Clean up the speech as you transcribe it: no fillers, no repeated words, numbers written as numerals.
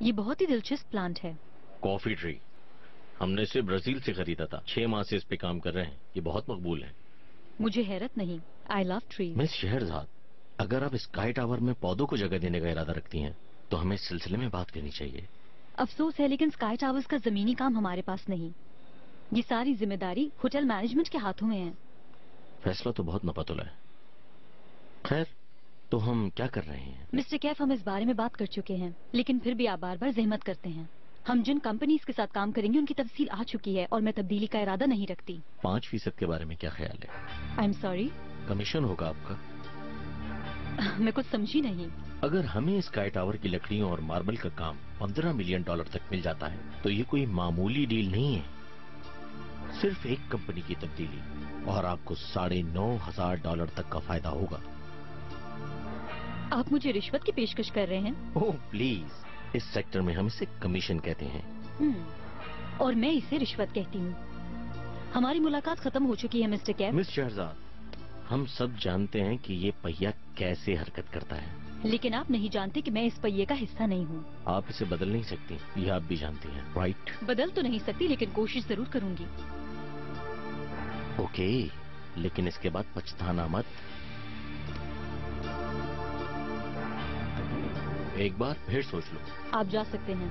ये बहुत ही दिलचस्प प्लांट है। कॉफी ट्री हमने इसे ब्राजील से खरीदा था। 6 माह से इस पे काम कर रहे हैं। ये बहुत मकबूल है। मुझे हैरत नहीं। I love trees. Miss Shahrzad, अगर आप स्काई टावर में पौधों को जगह देने का इरादा रखती हैं तो हमें इस सिलसिले में बात करनी चाहिए। अफसोस है, लेकिन स्काई टावर्स का जमीनी काम हमारे पास नहीं। ये सारी जिम्मेदारी होटल मैनेजमेंट के हाथों में है। फैसला तो बहुत नपतुला है। खैर, तो हम क्या कर रहे हैं? मिस्टर कैफ, हम इस बारे में बात कर चुके हैं, लेकिन फिर भी आप बार बार जहमत करते हैं। हम जिन कंपनीज के साथ काम करेंगे उनकी तफसील आ चुकी है और मैं तब्दीली का इरादा नहीं रखती। 5% के बारे में क्या ख्याल है? I am sorry. कमीशन होगा आपका। मैं कुछ समझी नहीं। अगर हमें स्काई टावर की लकड़ियों और मार्बल का काम $15 मिलियन तक मिल जाता है तो ये कोई मामूली डील नहीं है। सिर्फ एक कंपनी की तब्दीली और आपको $9,500 तक का फायदा होगा। आप मुझे रिश्वत की पेशकश कर रहे हैं? ओह प्लीज, इस सेक्टर में हम इसे कमीशन कहते हैं। और मैं इसे रिश्वत कहती हूँ। हमारी मुलाकात खत्म हो चुकी है मिस्टर कैफ। मिस शहजाद, हम सब जानते हैं कि ये पहिया कैसे हरकत करता है, लेकिन आप नहीं जानते कि मैं इस पहिए का हिस्सा नहीं हूँ। आप इसे बदल नहीं सकती, ये आप भी जानती हैं, राइट? बदल तो नहीं सकती, लेकिन कोशिश जरूर करूंगी। ओके, लेकिन इसके बाद पछताना मत। एक बार फिर सोच लो। आप जा सकते हैं।